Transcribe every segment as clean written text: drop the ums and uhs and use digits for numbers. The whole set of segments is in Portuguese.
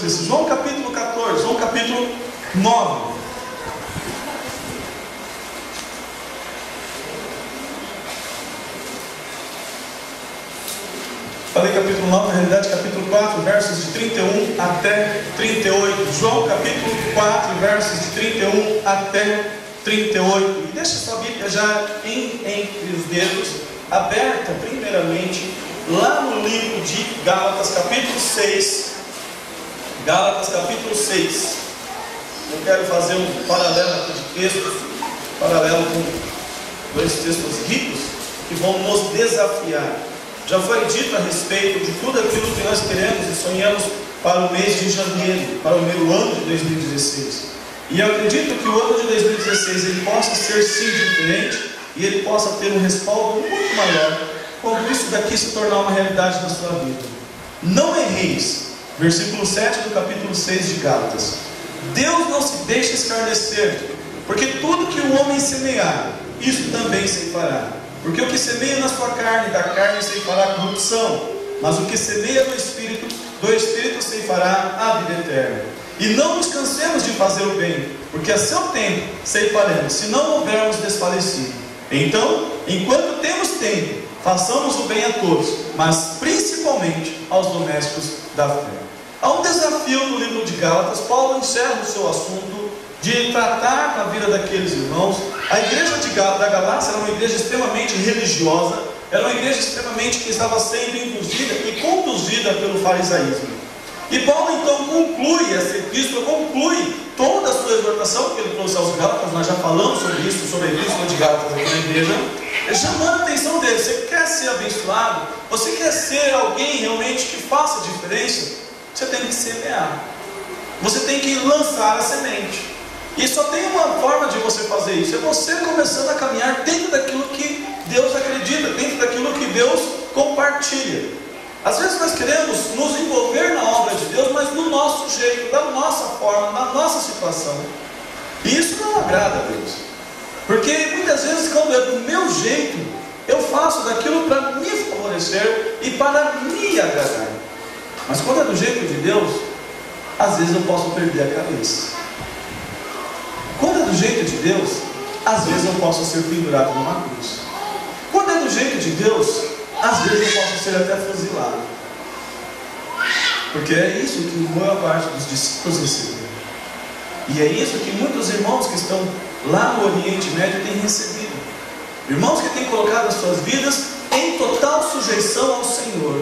Cristo. João capítulo 14, João capítulo 9. Falei capítulo 9, na realidade capítulo 4, versos de 31 até 38. João capítulo 4, versos de 31 até 38. E deixa sua Bíblia já entre os dedos, aberta primeiramente lá no livro de Gálatas capítulo 6. Gálatas capítulo 6. Eu quero fazer um paralelo aqui de textos, paralelo com dois textos ricos que vão nos desafiar. Já foi dito a respeito de tudo aquilo que nós queremos e sonhamos para o mês de janeiro, para o meu ano de 2016. E eu acredito que o ano de 2016 ele possa ser sim diferente e ele possa ter um respaldo muito maior quando isso daqui se tornar uma realidade na sua vida. Não erreis, versículo 7 do capítulo 6 de Gálatas. Deus não se deixa escarnecer, porque tudo que o homem semear, isso também ceifará. Porque o que semeia na sua carne, da carne ceifará corrupção, mas o que semeia no Espírito, do Espírito ceifará a vida eterna. E não nos cansemos de fazer o bem, porque a seu tempo ceifaremos, se não houvermos desfalecido. Então, enquanto temos tempo, façamos o bem a todos, mas principalmente aos domésticos da fé. Há um desafio no livro de Gálatas. Paulo encerra o seu assunto de tratar na vida daqueles irmãos. A igreja da Galácia era uma igreja extremamente religiosa, era uma igreja extremamente que estava sendo induzida e conduzida pelo farisaísmo. E Paulo então conclui essa epístola, conclui toda a sua exortação que ele trouxe aos Gálatas. Nós já falamos sobre isso, sobre a epístola de Gálatas aqui na igreja, chamando a atenção dele. Você quer ser abençoado? Você quer ser alguém realmente que faça diferença? Você tem que semear, você tem que lançar a semente. E só tem uma forma de você fazer isso: é você começando a caminhar dentro daquilo que Deus acredita, dentro daquilo que Deus compartilha. Às vezes nós queremos nos envolver na obra de Deus, mas do nosso jeito, da nossa forma, na nossa situação. E isso não agrada a Deus, porque muitas vezes, quando é do meu jeito, eu faço daquilo para me favorecer e para me agradar. Mas quando é do jeito de Deus, às vezes eu posso perder a cabeça. Quando é do jeito de Deus, às vezes eu posso ser pendurado numa cruz. Quando é do jeito de Deus, às vezes eu posso ser até fuzilado. Porque é isso que boa parte dos discípulos receberam. E é isso que muitos irmãos que estão lá no Oriente Médio têm recebido. Irmãos que têm colocado as suas vidas em total sujeição ao Senhor.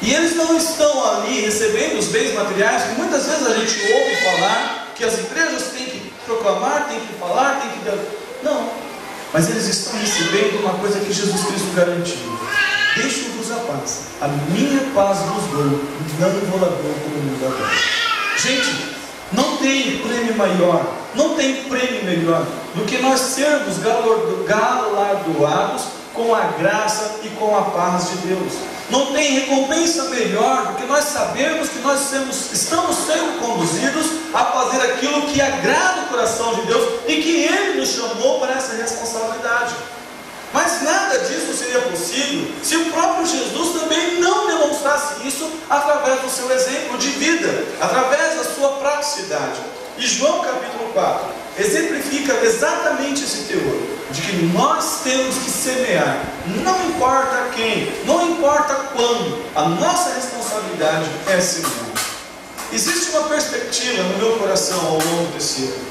E eles não estão ali recebendo os bens materiais que muitas vezes a gente ouve falar, que as igrejas têm que proclamar, têm que falar, têm que dar. Não, mas eles estão recebendo uma coisa que Jesus Cristo garantiu: deixo-vos a paz, a minha paz vos dou, não vou lá dou como o mundo dá. Gente, não tem prêmio maior, não tem prêmio melhor do que nós sermos galardoados com a graça e com a paz de Deus. Não tem recompensa melhor do que nós sabermos que nós estamos sendo conduzidos a fazer aquilo que agrada o coração de Deus e que Ele nos chamou para essa responsabilidade. Mas nada disso seria possível se o próprio Jesus também não demonstrasse isso através do seu exemplo de vida, através da sua praticidade. E João capítulo 4 exemplifica exatamente esse teor, de que nós temos que semear, não importa quem, não importa quando, a nossa responsabilidade é semear. Existe uma perspectiva no meu coração ao longo desse ano,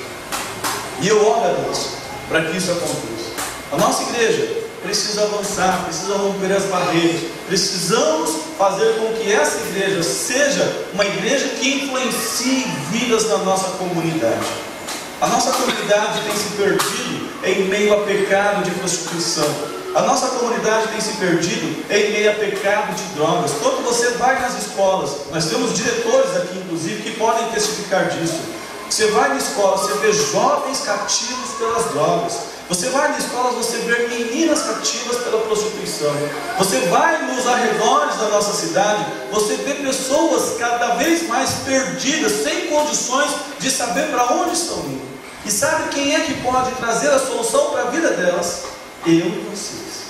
e eu oro a Deus para que isso aconteça. A nossa igreja precisa avançar, precisa romper as barreiras. Precisamos fazer com que essa igreja seja uma igreja que influencie vidas na nossa comunidade. A nossa comunidade tem se perdido em meio a pecado de prostituição. A nossa comunidade tem se perdido em meio a pecado de drogas. Quando você vai nas escolas, nós temos diretores aqui inclusive que podem testificar disso. Você vai na escola, você vê jovens cativos pelas drogas. Você vai na escola, você vê meninas cativas pela prostituição. Você vai nos arredores da nossa cidade, você vê pessoas cada vez mais perdidas, sem condições de saber para onde estão indo. E sabe quem é que pode trazer a solução para a vida delas? Eu e vocês.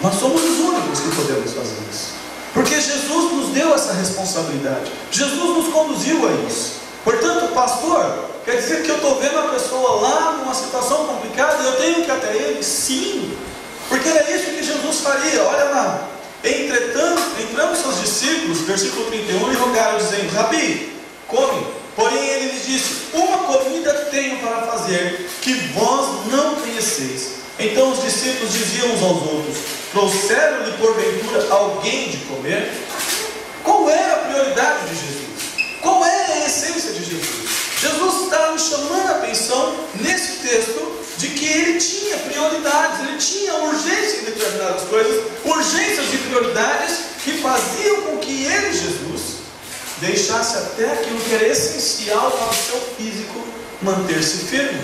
Nós somos os únicos que podemos fazer isso. Porque Jesus nos deu essa responsabilidade. Jesus nos conduziu a isso. Portanto, pastor, quer dizer que eu estou vendo a pessoa lá numa situação complicada e eu tenho que ir até ele? Sim, porque era isso que Jesus faria. Olha lá. Entretanto, entrando seus discípulos, versículo 31, lhe rogaram, dizendo: Rabi, come. Porém ele lhes disse: uma comida tenho para fazer, que vós não conheceis. Então os discípulos diziam uns aos outros: trouxeram-lhe porventura alguém de comer? Qual era a prioridade de Jesus? Qual é a essência de Jesus? Jesus está nos chamando a atenção nesse texto de que ele tinha prioridades, ele tinha urgência em determinadas coisas, urgências e prioridades que faziam com que ele, Jesus, deixasse até aquilo que era essencial para o seu físico manter-se firme.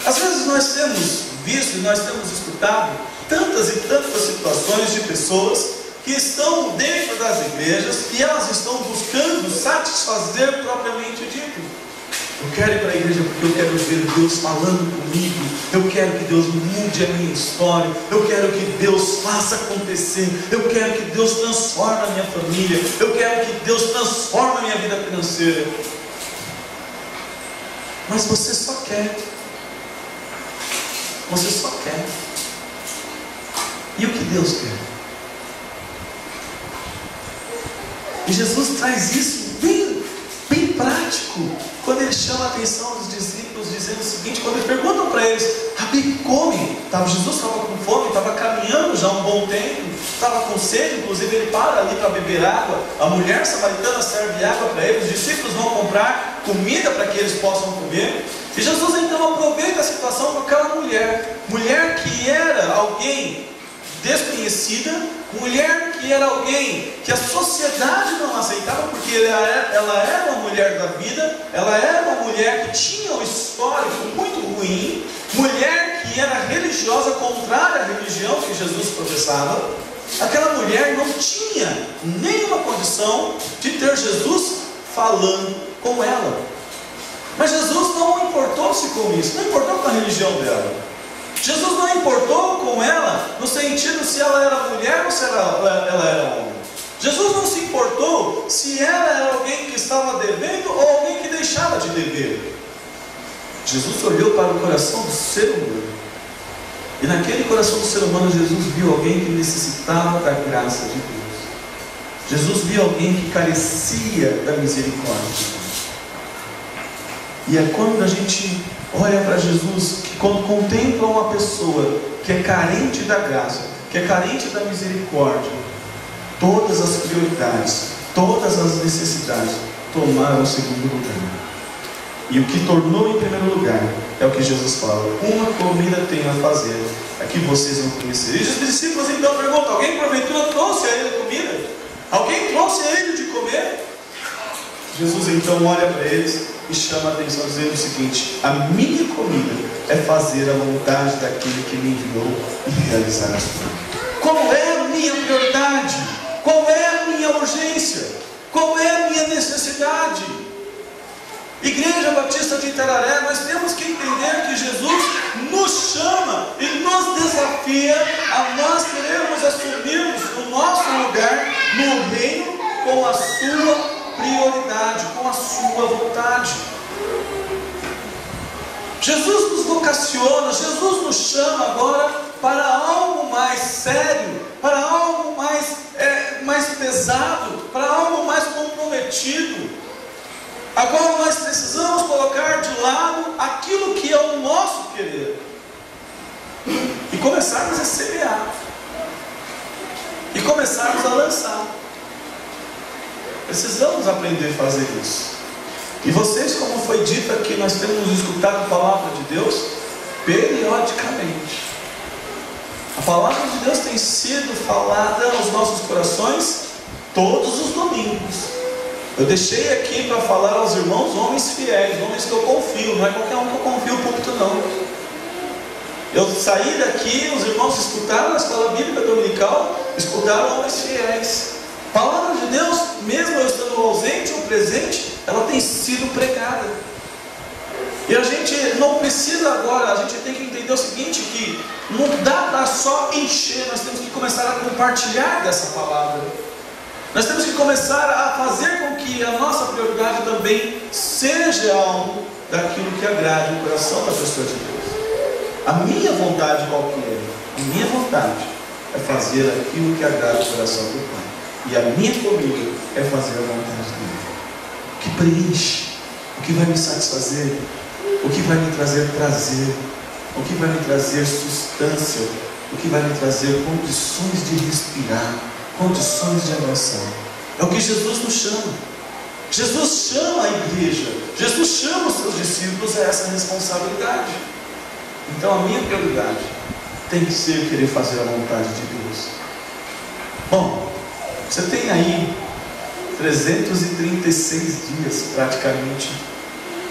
Às vezes nós temos visto, nós temos escutado tantas e tantas situações de pessoas que estão dentro das igrejas e elas estão buscando satisfazer propriamente dito. Eu quero ir para a igreja porque eu quero ver Deus falando comigo, eu quero que Deus mude a minha história, eu quero que Deus faça acontecer, eu quero que Deus transforme a minha família, eu quero que Deus transforme a minha vida financeira. Mas você só quer. Você só quer. E o que Deus quer? E Jesus traz isso bem prático, quando ele chama a atenção dos discípulos, dizendo o seguinte, quando eles perguntam para eles: Rabi, come. Jesus estava com fome, estava caminhando já um bom tempo, estava com sede, inclusive ele para ali para beber água, a mulher samaritana serve água para eles, os discípulos vão comprar comida para que eles possam comer, e Jesus então aproveita a situação com aquela mulher que era alguém desconhecida, mulher que era alguém que a sociedade não aceitava, porque ela era uma mulher da vida, ela era uma mulher que tinha um histórico muito ruim, mulher que era religiosa, contrária à religião que Jesus professava. Aquela mulher não tinha nenhuma condição de ter Jesus falando com ela. Mas Jesus não importou-se com isso, não importou com a religião dela. Jesus não importou com ela no sentido se ela era mulher ou se ela era homem. Jesus não se importou se ela era alguém que estava devendo ou alguém que deixava de dever. Jesus olhou para o coração do ser humano. E naquele coração do ser humano, Jesus viu alguém que necessitava da graça de Deus. Jesus viu alguém que carecia da misericórdia. E é quando a gente olha para Jesus, que quando contempla uma pessoa que é carente da graça, que é carente da misericórdia, todas as prioridades, todas as necessidades tomaram o segundo lugar. E o que tornou em primeiro lugar é o que Jesus fala: uma comida tenho a fazer, a que vocês não conheceram. E os discípulos então perguntam: alguém porventura trouxe a ele comida? Alguém trouxe a ele de comer? Jesus então olha para eles e chama a atenção dizendo o seguinte: a minha comida é fazer a vontade daquele que me enviou e realizar a sua. Qual é a minha prioridade? Qual é a minha urgência? Qual é a minha necessidade? Igreja Batista de Itararé, nós temos que entender que Jesus nos chama e nos desafia a nós querermos assumirmos o nosso lugar no reino com a sua prioridade, com a sua vontade. Jesus nos vocaciona, Jesus nos chama agora para algo mais sério, para algo mais pesado, para algo mais comprometido. Agora nós precisamos colocar de lado aquilo que é o nosso querer e começarmos a semear e começarmos a lançar. Precisamos aprender a fazer isso. E vocês, como foi dito aqui, nós temos escutado a palavra de Deus periodicamente. A palavra de Deus tem sido falada aos nossos corações todos os domingos. Eu deixei aqui para falar aos irmãos homens fiéis, homens que eu confio, não é qualquer um que eu confio o púlpito não. Eu saí daqui, os irmãos escutaram a escola bíblica dominical, escutaram homens fiéis. A palavra de Deus, mesmo eu estando ausente ou presente, ela tem sido pregada. E a gente não precisa precisa agora, a gente tem que entender o seguinte, que não dá para só encher, nós temos que começar a compartilhar dessa palavra. Nós temos que começar a fazer com que a nossa prioridade também seja algo daquilo que agrade o coração da pessoa de Deus. A minha vontade qual que é? A minha vontade é fazer aquilo que agrada o coração do Pai. E a minha comida é fazer a vontade dele. O que preenche, o que vai me satisfazer, o que vai me trazer prazer, o que vai me trazer sustância, o que vai me trazer condições de respirar, condições de avançar. É o que Jesus nos chama. Jesus chama a igreja, Jesus chama os seus discípulos a essa responsabilidade. Então a minha prioridade tem que ser querer fazer a vontade de Deus. Bom, você tem aí 336 dias praticamente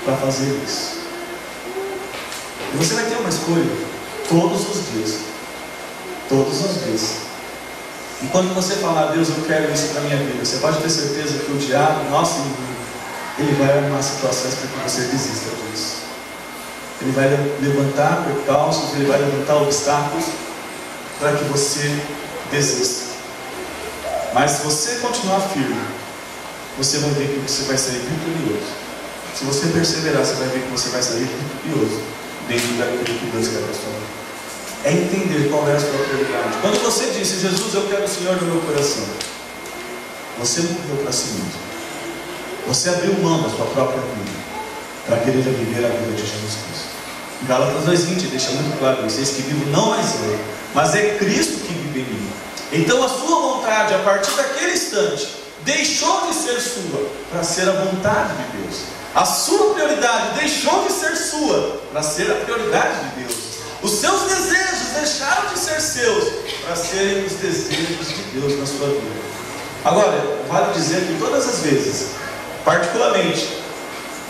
para fazer isso. E você vai ter uma escolha todos os dias. Todos os dias. E quando você falar, Deus, eu quero isso para a minha vida, você pode ter certeza que o diabo, nosso inimigo, ele vai arrumar situações para que você desista disso. Ele vai levantar percalços, ele vai levantar obstáculos para que você desista. Mas se você continuar firme, você vai ver que você vai sair vitorioso. Se você perseverar, você vai ver que você vai sair vitorioso dentro daquilo que Deus quer para a sua vida. É entender qual é a sua prioridade. Quando você disse, Jesus, eu quero o Senhor no meu coração, você morreu para si mesmo. Você abriu mão da sua própria vida para querer viver a vida de Jesus Cristo. Em Gálatas 2:20 deixa muito claro isso: eis que vivo não mais eu, mas é Cristo que vive em mim. Então a sua vontade, a partir daquele instante, deixou de ser sua para ser a vontade de Deus. A sua prioridade deixou de ser sua para ser a prioridade de Deus. Os seus desejos deixaram de ser seus para serem os desejos de Deus na sua vida. Agora, vale dizer que todas as vezes, particularmente,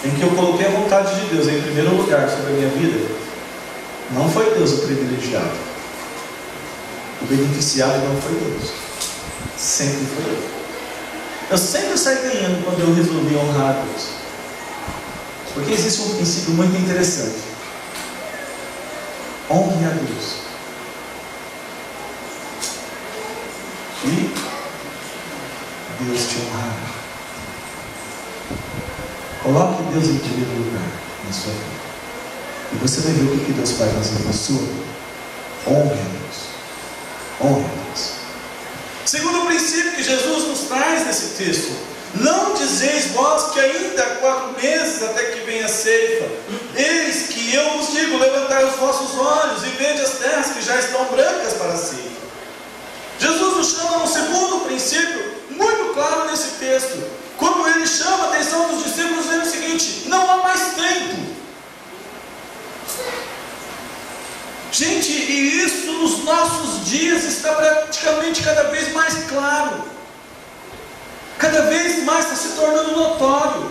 em que eu coloquei a vontade de Deus em primeiro lugar sobre a minha vida, não foi Deus o privilegiado. O beneficiado não foi Deus. Sempre foi eu. Eu sempre saí ganhando quando eu resolvi honrar a Deus. Porque existe um princípio muito interessante. Honre a Deus. E Deus te honrará. Coloque Deus em primeiro lugar na sua vida. E você vai ver o que Deus vai fazer na sua vida. Honre a Deus. Honre a Deus. Segundo princípio que Jesus nos traz nesse texto: não dizeis vós que ainda há 4 meses até que venha a ceifa. Eis que eu vos digo, levantai os vossos olhos e vede as terras que já estão brancas para a ceifa. Jesus nos chama a um segundo princípio muito claro nesse texto, quando ele chama a atenção dos discípulos dizendo o seguinte: não há mais tempo. Gente, e isso nos nossos dias está praticamente cada vez mais claro. Cada vez mais está se tornando notório.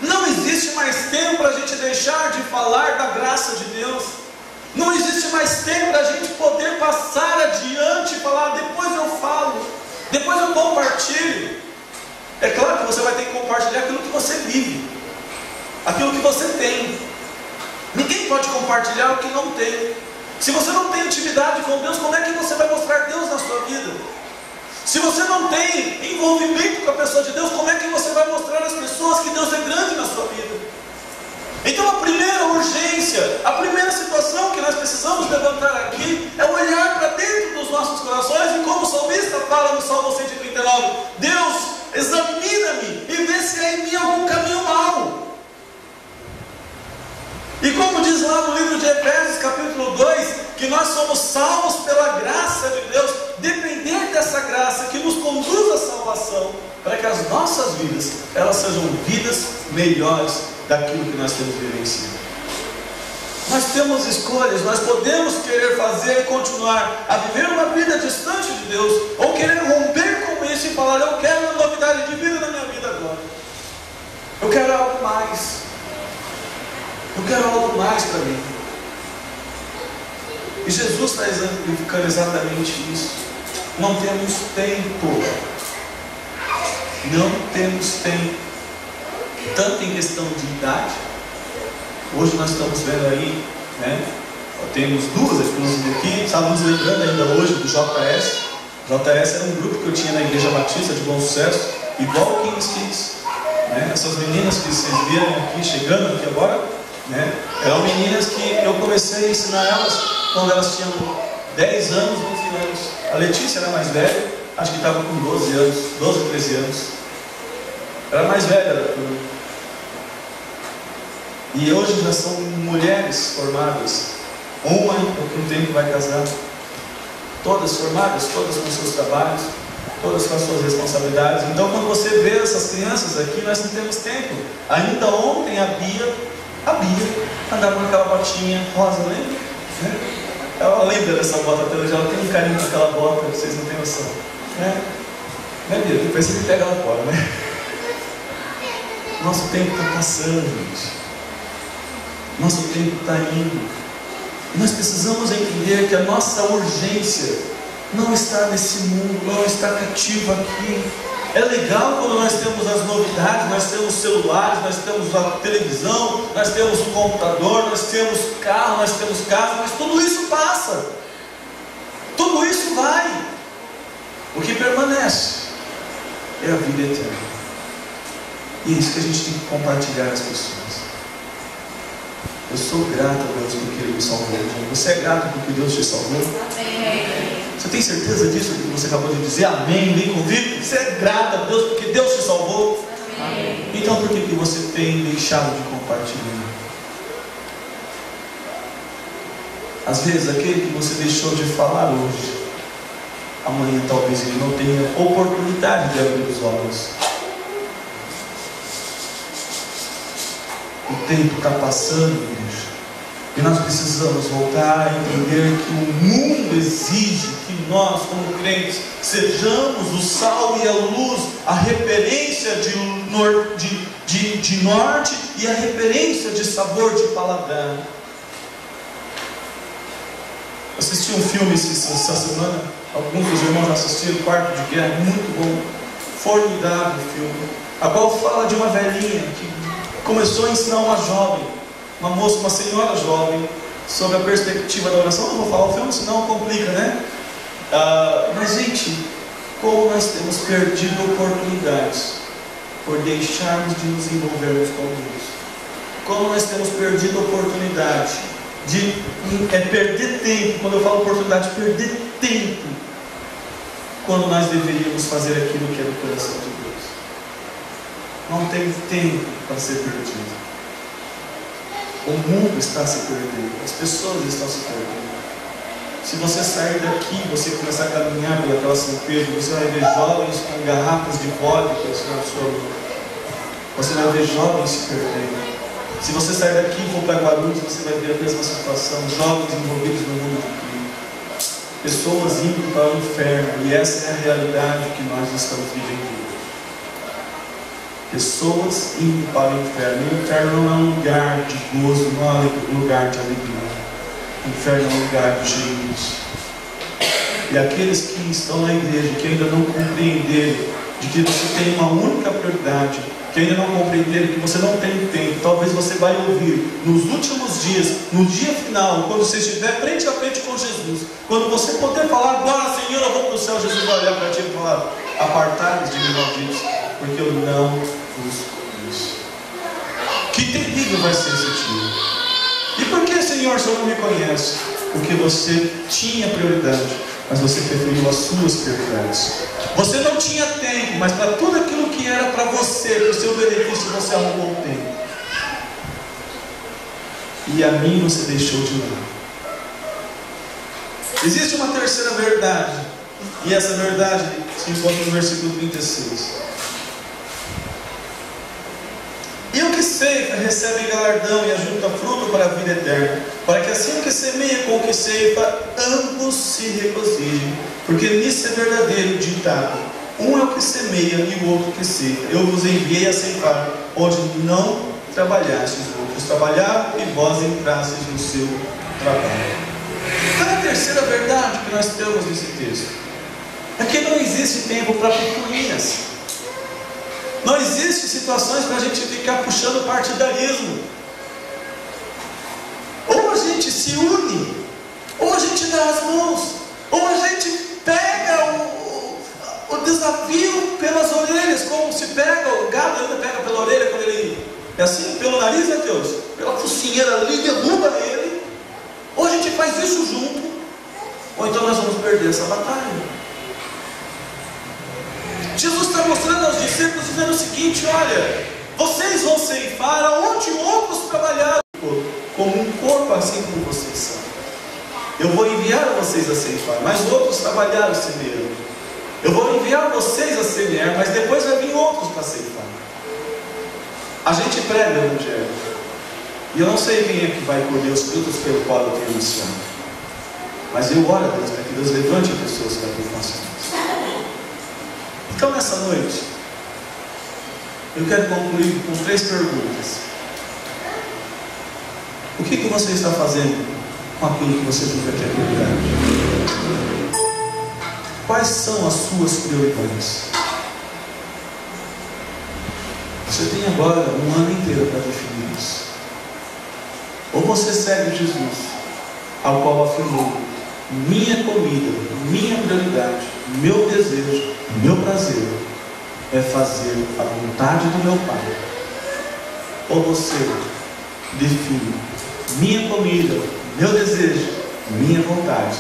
Não existe mais tempo para a gente deixar de falar da graça de Deus. Não existe mais tempo para a gente poder passar adiante e falar, depois eu falo, depois eu compartilho. É claro que você vai ter que compartilhar aquilo que você vive, aquilo que você tem. Ninguém pode compartilhar o que não tem. Se você não tem intimidade com Deus, como é que você vai mostrar Deus na sua vida? Se você não tem envolvimento com a pessoa de Deus, como é que você vai mostrar às pessoas que Deus é grande na sua vida? Então a primeira urgência, a primeira situação que nós precisamos levantar aqui é olhar para dentro dos nossos corações, e como o salmista fala no Salmo 139, Deus, examina-me e vê se há em mim algum caminho mau. E como diz lá no livro de Efésios capítulo 2, que nós somos salvos pela graça de Deus, depender dessa graça que nos conduz à salvação, para que as nossas vidas, elas sejam vidas melhores daquilo que nós temos vivenciado. Nós temos escolhas, nós podemos querer fazer e continuar a viver uma vida distante de Deus, ou querer romper com isso e falar, eu quero uma novidade de vida na minha vida agora. Eu quero algo mais. Eu quero algo mais para mim. E Jesus está exemplificando exatamente isso. Não temos tempo. Não temos tempo. Tanto em questão de idade, Hoje nós estamos vendo aí, né? Temos duas exclusivas aqui. Estávamos lembrando ainda hoje do JS. JS era um grupo que eu tinha na Igreja Batista de Bom Sucesso, igual o Kings Kids, né? Essas meninas que vocês viram aqui, chegando aqui agora, né? Eram meninas que eu comecei a ensinar elas quando elas tinham 10 anos, 11 anos. A Letícia era mais velha, acho que estava com 12 anos, 12, 13 anos. Era mais velha da turma. E hoje já são mulheres formadas. Uma daqui um tempo vai casar. Todas formadas, todas com seus trabalhos, todas com as suas responsabilidades. Então, quando você vê essas crianças aqui, nós não temos tempo. Ainda ontem a Bia andava com aquela botinha rosa, lembra? Ela lembra dessa bota até hoje, ela tem um carinho com aquela bota, vocês não têm noção. Né, Bia? Depois você me pega lá fora, né? Nosso tempo está passando, gente. Nosso tempo está indo. Nós precisamos entender que a nossa urgência não está nesse mundo, não está cativa aqui. É legal quando nós temos as novidades, nós temos celulares, nós temos a televisão, nós temos o computador, nós temos carro, nós temos casa, mas tudo isso passa. Tudo isso vai. O que permanece é a vida eterna. E é isso que a gente tem que compartilhar com as pessoas. Eu sou grato a Deus porque Ele me salvou. Você é grato porque Deus te salvou? Amém. Você tem certeza disso que você acabou de dizer? Amém, bem convicto? Você é grato a Deus porque Deus te salvou? Amém. Então por que você tem deixado de compartilhar? Às vezes aquele que você deixou de falar hoje, amanhã talvez ele não tenha oportunidade de abrir os olhos. O tempo está passando, igreja, e nós precisamos voltar a entender que o mundo exige que nós, como crentes, sejamos o sal e a luz, a referência de norte e a referência de sabor de paladar. Assisti um filme essa semana, alguns dos irmãos assistiram, Quarto de Guerra, muito bom, formidável filme, a qual fala de uma velhinha que começou a ensinar uma jovem, uma moça, uma senhora jovem, sobre a perspectiva da oração. Não vou falar o filme, senão complica, né? Mas, gente, como nós temos perdido oportunidades por deixarmos de nos envolvermos com Deus. Como nós temos perdido oportunidade de perder tempo. Quando eu falo oportunidade, perder tempo, quando nós deveríamos fazer aquilo que é do coração de Deus. Não tem tempo para ser perdido. O mundo está se perdendo. As pessoas estão se perdendo. Se você sair daqui, você começar a caminhar pela São Pedro, você vai ver jovens com garrafas de vodka na sua mão. Você vai ver jovens se perdendo. Se você sair daqui e for para Guarulhos, você vai ver a mesma situação. Jovens envolvidos no mundo de crime. Pessoas indo para o inferno. E essa é a realidade que nós estamos vivendo. Pessoas indo para o inferno. O inferno não é um lugar de gozo, não é um lugar de alegria. O inferno é um lugar de gemidos. E aqueles que estão na igreja, que ainda não compreenderam de que você tem uma única prioridade, que ainda não compreenderam que você não tem tempo, talvez você vai ouvir nos últimos dias, no dia final, quando você estiver frente a frente com Jesus, quando você poder falar, agora Senhor, eu vou para o céu, Jesus vai olhar para ti e falar, apartai-vos de mim, malditos, porque eu não vos conheço. Que terrível vai ser esse dia. E por que, Senhor, o Senhor não me conhece? Porque você tinha prioridade, mas você preferiu as suas prioridades. Você não tinha tempo, mas para tudo aquilo que era para você, para o seu benefício, você arrumou tempo. E a mim você deixou de lado. Existe uma terceira verdade, e essa verdade se encontra no versículo 36. E o que ceifa recebe galardão e ajunta fruto para a vida eterna, para que assim o que semeia com o que ceifa, ambos se regozijem. Porque nisso é verdadeiro o ditado: um é o que semeia e o outro que ceifa. Eu vos enviei a ceifar, onde não trabalhastes, os outros trabalharam e vós entrastes no seu trabalho. Então a terceira verdade que nós temos nesse texto é que não existe tempo para picuinhas. Não existe situações para a gente ficar puxando partidarismo. gente se une, ou a gente dá as mãos, ou a gente pega o desafio pelas orelhas, como se pega, o gado ainda pega pela orelha quando ele é assim, pelo nariz, né, Deus? Pela focinheira ali, derruba ele. Ou a gente faz isso junto, ou então nós vamos perder essa batalha. Jesus está mostrando aos discípulos, dizendo o seguinte: olha, vocês vão ceifar aonde outros trabalharam, como um corpo, assim como vocês são. Eu vou enviar vocês a ceifar, mas outros trabalharam semeando. Eu vou enviar vocês a semear, mas depois vai vir outros para ceifar. A gente prega o Evangelho, e eu não sei quem é que vai colher os frutos pelo qual eu tenho anunciado, mas eu oro a Deus para que Deus levante pessoas para que façam isso. Então, nessa noite, eu quero concluir com 3 perguntas. O que você está fazendo com aquilo que você julga que é prioridade? Quais são as suas prioridades? Você tem agora um ano inteiro para definir isso. Ou você segue Jesus, ao qual afirmou: minha comida, minha prioridade, meu desejo, meu prazer é fazer a vontade do meu Pai. Ou você define: minha comida, meu desejo, minha vontade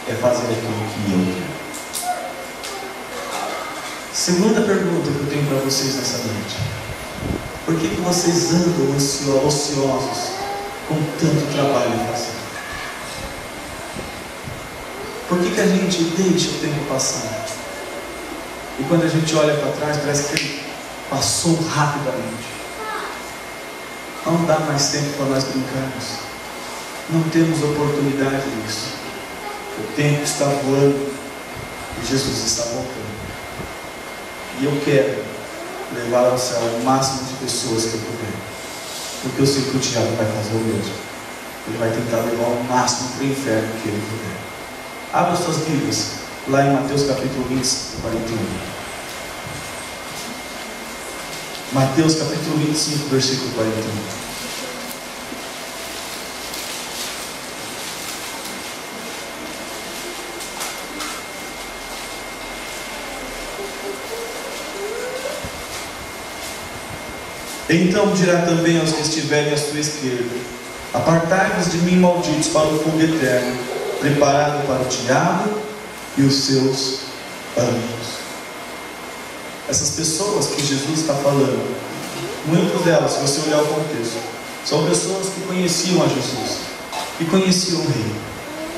é fazer aquilo que eu quero. Segunda pergunta que eu tenho para vocês nessa noite: por que vocês andam ociosos com tanto trabalho a fazer? Por que a gente deixa o tempo passar? E quando a gente olha para trás, parece que ele passou rapidamente. Não dá mais tempo para nós brincarmos. Não temos oportunidade nisso. O tempo está voando e Jesus está voltando. E eu quero levar ao céu o máximo de pessoas que eu puder, porque eu sei que o diabo vai fazer o mesmo. Ele vai tentar levar o máximo para o inferno que ele puder. Abra suas Bíblias lá em Mateus capítulo 25, 41. Mateus capítulo 25, versículo 41. Então dirá também aos que estiverem à sua esquerda: apartai-vos de mim, malditos, para o fogo eterno, preparado para o diabo e os seus anjos. Essas pessoas que Jesus está falando, muitas delas, se você olhar o contexto, são pessoas que conheciam a Jesus, que conheciam o Rei,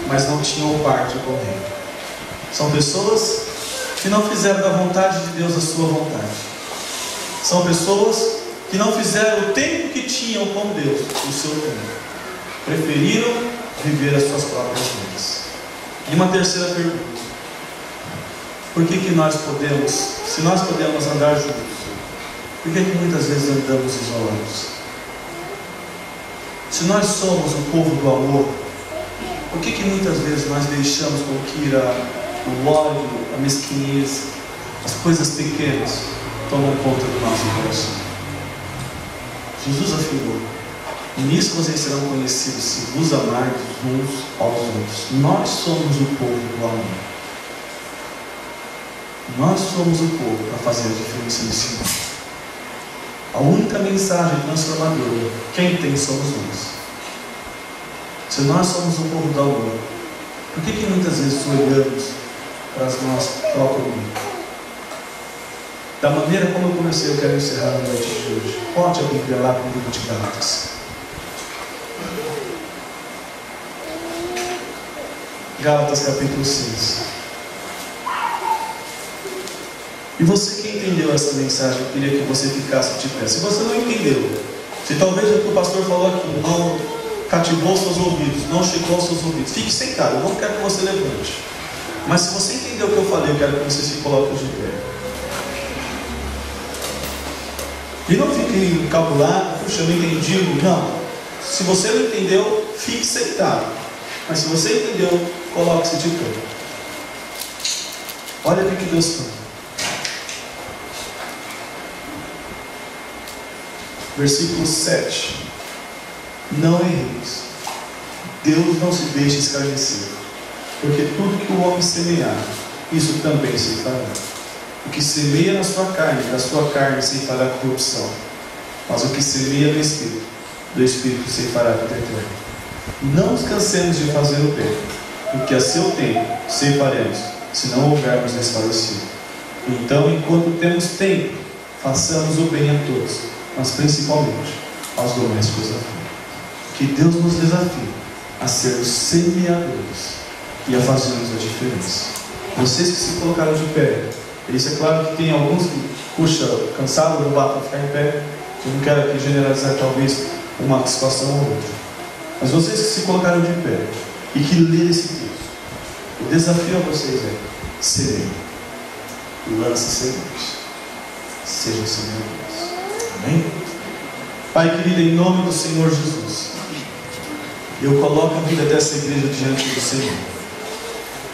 mas não tinham parte com o Rei. São pessoas que não fizeram da vontade de Deus a sua vontade. São pessoas que não fizeram o tempo que tinham com Deus, o seu tempo. Preferiram viver as suas próprias vidas. E uma terceira pergunta: por que nós podemos, se nós podemos andar juntos, por que muitas vezes andamos isolados? Se nós somos o povo do amor, por que muitas vezes nós deixamos com que o ódio, a mesquinhez, as coisas pequenas tomam conta do nosso coração? Jesus afirmou: nisso vocês serão conhecidos, se vos amardes uns aos outros. Nós somos o povo do amor. Nós somos o povo para fazer a diferença nesse mundo. A única mensagem transformadora, quem tem somos nós. Se nós somos o povo do amor, por que muitas vezes olhamos para as nossas próprias vidas? Da maneira como eu comecei, eu quero encerrar a noite de hoje. Pode alguém vir lá para o livro de Gálatas. Gálatas capítulo 6. E você que entendeu essa mensagem, eu queria que você ficasse de pé. Se você não entendeu, se talvez o que o pastor falou aqui não cativou seus ouvidos, não chegou aos seus ouvidos, fique sentado, eu não quero que você levante. Mas se você entendeu o que eu falei, eu quero que você se coloque de pé. E não fique encabulado: puxa, eu não entendi. Não. Se você não entendeu, fique sentado. Mas se você entendeu, coloque-se de pé. Olha o que Deus fala. Versículo 7. Não erreis, Deus não se deixa escarnecer, porque tudo que o homem semear, isso também se fará. O que semeia na sua carne, da sua carne se fará corrupção, mas o que semeia no Espírito, do Espírito se fará vida eterna. Não nos cansemos de fazer o bem, porque a seu tempo faremos, se não houvermos desfalecido. Então, enquanto temos tempo, façamos o bem a todos, mas principalmente aos domésticos da fé. Que Deus nos desafie a sermos semeadores e a fazermos a diferença. Vocês que se colocaram de pé, isso é claro que tem alguns que, puxa, cansado, não dá para ficar em pé. Eu não quero aqui generalizar talvez uma situação ou outra. Mas vocês que se colocaram de pé e que leram esse texto, o desafio a vocês é: semeiem, lance sementes, sejam semeadores. Amém? Pai querido, em nome do Senhor Jesus, eu coloco a vida dessa igreja diante do Senhor.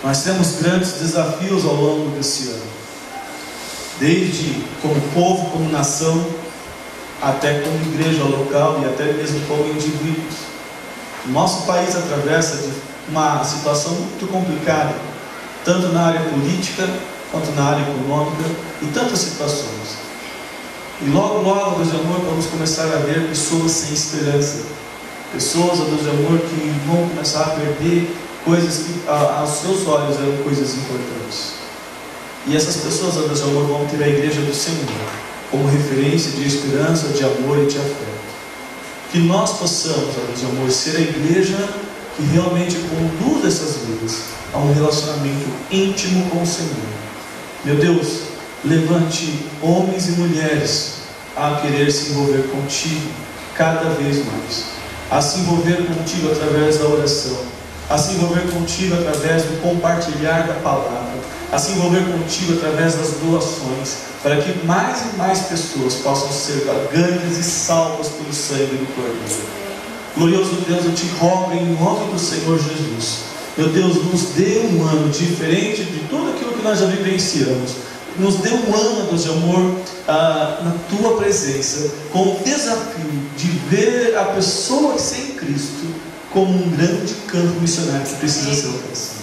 Nós temos grandes desafios ao longo desse ano, desde como povo, como nação, até como igreja local e até mesmo como indivíduos. O nosso país atravessa de uma situação muito complicada, tanto na área política, quanto na área econômica, e tantas situações. E logo, logo, Deus de amor, vamos começar a ver pessoas sem esperança. Pessoas, ó Deus de amor, que vão começar a perder coisas que aos seus olhos eram coisas importantes. E essas pessoas, ó Deus de amor, vão ter a igreja do Senhor como referência de esperança, de amor e de afeto. Que nós possamos, ó Deus de amor, ser a igreja que realmente conduz essas vidas a um relacionamento íntimo com o Senhor. Meu Deus, levante homens e mulheres a querer se envolver contigo cada vez mais, a se envolver contigo através da oração, a se envolver contigo através do compartilhar da palavra, a se envolver contigo através das doações, para que mais e mais pessoas possam ser ganhas e salvas pelo sangue do Cordeiro. Glorioso Deus, eu te rogo em nome do Senhor Jesus, meu Deus, nos dê um ano diferente de tudo aquilo que nós já vivenciamos. Nos dê um ano, Deus de amor, na tua presença, com o desafio de ver a pessoa que sem Cristo como um grande campo missionário que precisa ser alcançado.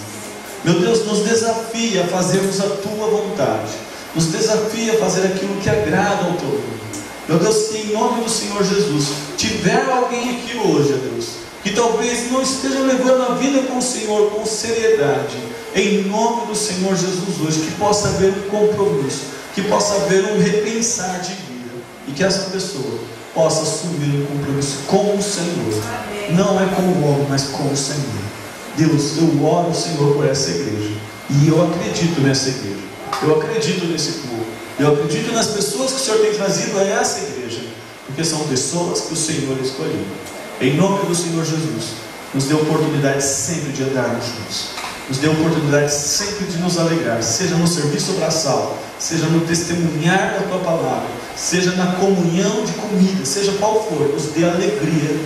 Meu Deus, nos desafia a fazermos a tua vontade, nos desafia a fazer aquilo que agrada ao teu nome. Meu Deus, se em nome do Senhor Jesus tiver alguém aqui hoje, ó Deus, que talvez não esteja levando a vida com o Senhor com seriedade, em nome do Senhor Jesus hoje, que possa haver um compromisso, que possa haver um repensar de vida, e que essa pessoa possa assumir um compromisso com o Senhor. Não é com o homem, mas com o Senhor. Deus, eu oro, Senhor, por essa igreja, e eu acredito nessa igreja, eu acredito nesse povo, eu acredito nas pessoas que o Senhor tem trazido a essa igreja, porque são pessoas que o Senhor escolheu. Em nome do Senhor Jesus, nos dê oportunidade sempre de andarmos juntos, nos dê oportunidade sempre de nos alegrar, seja no serviço braçal, seja no testemunhar da tua palavra, seja na comunhão de comida, seja qual for, nos dê alegria